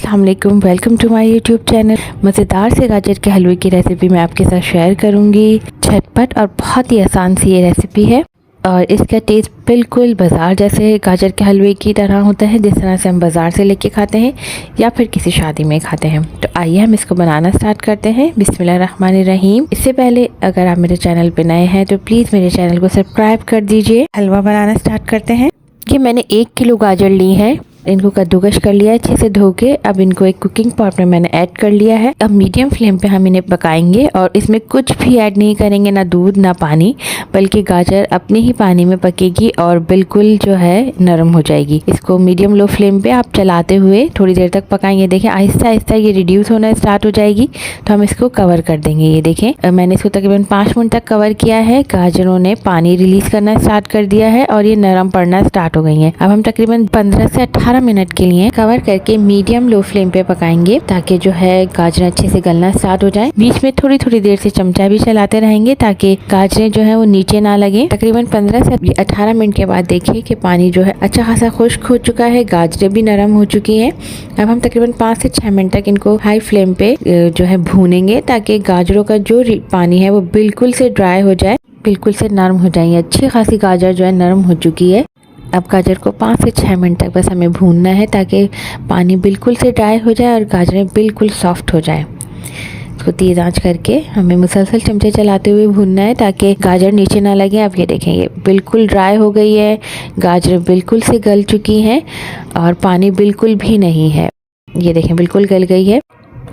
अस्सलाम वालेकुम, welcome to my YouTube channel. मज़ेदार से गाजर के हलवे की रेसिपी मैं आपके साथ शेयर करूंगी। झटपट और बहुत ही आसान सी ये रेसिपी है और इसका टेस्ट बिल्कुल बाज़ार जैसे गाजर के हलवे की तरह होता है, जिस तरह से हम बाज़ार से लेके खाते हैं या फिर किसी शादी में खाते हैं। तो आइए हम इसको बनाना स्टार्ट करते हैं। बिस्मिल्लाहिर्रहमानिर्रहीम। इससे पहले अगर आप मेरे चैनल पर नए हैं तो प्लीज़ मेरे चैनल को सब्सक्राइब कर दीजिए। हलवा बनाना स्टार्ट करते हैं। ये मैंने 1 किलो गाजर ली है, इनको कद्दूकश कर लिया है अच्छे से धो के। अब इनको एक कुकिंग पॉट में मैंने ऐड कर लिया है। अब मीडियम फ्लेम पे हम इन्हें पकाएंगे और इसमें कुछ भी ऐड नहीं करेंगे, ना दूध ना पानी, बल्कि गाजर अपने ही पानी में पकेगी और बिल्कुल जो है नरम हो जाएगी। इसको मीडियम लो फ्लेम पे आप चलाते हुए थोड़ी देर तक पकाएंगे। देखें आहिस्ता आहिस्ता ये रिड्यूस होना स्टार्ट हो जाएगी, तो हम इसको कवर कर देंगे। ये देखें मैंने इसको तकरीबन 5 मिनट तक कवर किया है। गाजरों ने पानी रिलीज करना स्टार्ट कर दिया है और ये नरम पड़ना स्टार्ट हो गई है। अब हम तकरीबन 15 से 18 मिनट के लिए कवर करके मीडियम लो फ्लेम पे पकाएंगे, ताकि जो है गाजरें अच्छे से गलना स्टार्ट हो जाए। बीच में थोड़ी थोड़ी देर से चमचा भी चलाते रहेंगे ताकि गाजरें जो है वो नीचे ना लगे। तकरीबन 15 से 18 मिनट के बाद देखिए कि पानी जो है अच्छा खासा खुश्क हो चुका है, गाजरें भी नरम हो चुकी हैं। अब हम तकरीबन 5 से 6 मिनट तक इनको हाई फ्लेम पे जो है भूनेंगे, ताकि गाजरों का जो पानी है वो बिल्कुल से ड्राई हो जाए, बिल्कुल से नरम हो जाएंगे। अच्छी खासी गाजर जो है नरम हो चुकी है। अब गाजर को 5 से 6 मिनट तक बस हमें भूनना है, ताकि पानी बिल्कुल से ड्राई हो जाए और गाजरें बिल्कुल सॉफ्ट हो जाए। इसको तेज़ आंच करके हमें मुसलसल चमचे चलाते हुए भूनना है, ताकि गाजर नीचे ना लगे। अब ये देखें ये बिल्कुल ड्राई हो गई है, गाजर बिल्कुल से गल चुकी हैं और पानी बिल्कुल भी नहीं है। ये देखें बिल्कुल गल गई है।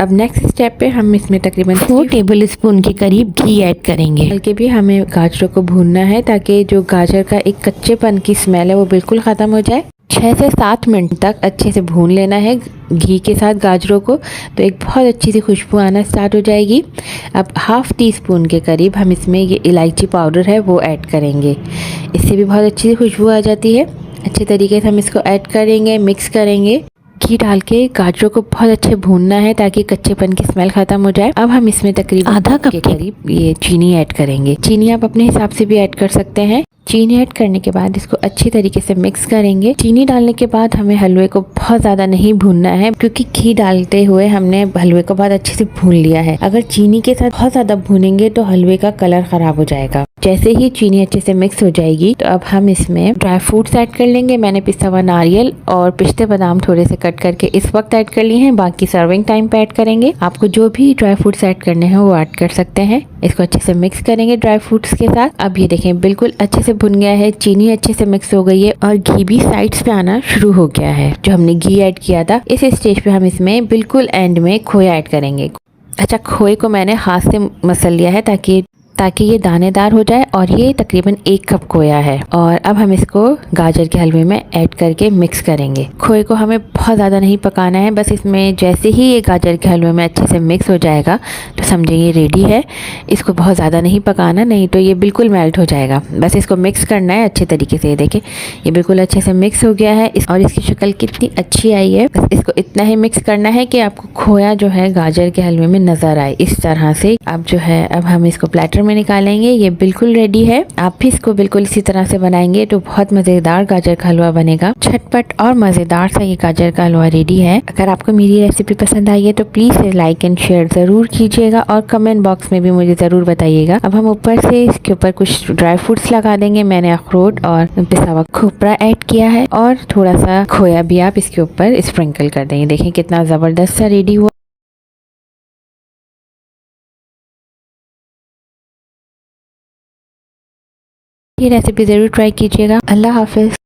अब नेक्स्ट स्टेप पे हम इसमें तकरीबन 4 टेबल स्पून के करीब घी ऐड करेंगे। बल्कि भी हमें गाजरों को भूनना है, ताकि जो गाजर का एक कच्चेपन की स्मेल है वो बिल्कुल ख़त्म हो जाए। 6 से 7 मिनट तक अच्छे से भून लेना है घी के साथ गाजरों को, तो एक बहुत अच्छी सी खुशबू आना स्टार्ट हो जाएगी। अब ½ टीस्पून के करीब हम इसमें ये इलायची पाउडर है वो ऐड करेंगे, इससे भी बहुत अच्छी सी खुशबू आ जाती है। अच्छे तरीके से हम इसको ऐड करेंगे, मिक्स करेंगे। घी डाल के गाजरों को बहुत अच्छे भूनना है, ताकि कच्चेपन की स्मेल खत्म हो जाए। अब हम इसमें तकरीबन आधा कप के करीब ये चीनी ऐड करेंगे। चीनी आप अपने हिसाब से भी ऐड कर सकते हैं। चीनी ऐड करने के बाद इसको अच्छी तरीके से मिक्स करेंगे। चीनी डालने के बाद हमें हलवे को बहुत ज़्यादा नहीं भूनना है, क्योंकि घी डालते हुए हमने हलवे को बहुत अच्छे से भून लिया है। अगर चीनी के साथ बहुत ज़्यादा भूनेंगे तो हलवे का कलर ख़राब हो जाएगा। जैसे ही चीनी अच्छे से मिक्स हो जाएगी तो अब हम इसमें ड्राई फ्रूट्स ऐड कर लेंगे। मैंने पिस्ता हुआ नारियल और पिस्ते बादाम थोड़े से कट करके इस वक्त ऐड कर लिए हैं, बाकी सर्विंग टाइम पे ऐड करेंगे। आपको जो भी ड्राई फ्रूट्स ऐड करने हैं वो ऐड कर सकते हैं। इसको अच्छे से मिक्स करेंगे ड्राई फ्रूट्स के साथ। अब ये देखें बिल्कुल अच्छे से भुन गया है, चीनी अच्छे से मिक्स हो गई है और घी भी साइड्स पे आना शुरू हो गया है। जो हमने घी ऐड किया था, इस स्टेज पे हम इसमें बिल्कुल एंड में खोया ऐड करेंगे। अच्छा, खोए को मैंने हाथ से मसल लिया है ताकि ये दानेदार हो जाए, और ये तकरीबन 1 कप खोया है। और अब हम इसको गाजर के हलवे में ऐड करके मिक्स करेंगे। खोए को हमें बहुत ज़्यादा नहीं पकाना है, बस इसमें जैसे ही ये गाजर के हलवे में अच्छे से मिक्स हो जाएगा तो समझिए ये रेडी है। इसको बहुत ज़्यादा नहीं पकाना, नहीं तो ये बिल्कुल मेल्ट हो जाएगा। बस इसको मिक्स करना है अच्छे तरीके से। ये देखें ये बिल्कुल अच्छे से मिक्स हो गया है और इसकी शक्ल कितनी अच्छी आई है। बस इसको इतना ही मिक्स करना है कि आपको खोया जो है गाजर के हलवे में नज़र आए, इस तरह से। अब जो है अब हम इसको प्लेटर में निकालेंगे। ये बिल्कुल रेडी है। आप भी इसको बिल्कुल इसी तरह से बनाएंगे तो बहुत मज़ेदार गाजर का हलवा बनेगा। झटपट और मज़ेदार सा ये गाजर का हलवा रेडी है। अगर आपको मेरी रेसिपी पसंद आई है तो प्लीज़ लाइक एंड शेयर ज़रूर कीजिएगा और कमेंट बॉक्स में भी मुझे ज़रूर बताइएगा। अब हम ऊपर से इसके ऊपर कुछ ड्राई फ्रूट्स लगा देंगे। मैंने अखरोट और पिसा हुआ खोपरा ऐड किया है और थोड़ा सा खोया भी आप इसके ऊपर स्प्रिंकल कर देंगे। देखें कितना ज़बरदस्त सा रेडी हुआ। ये रेसिपी ज़रूर ट्राई कीजिएगा। अल्लाह हाफिज़।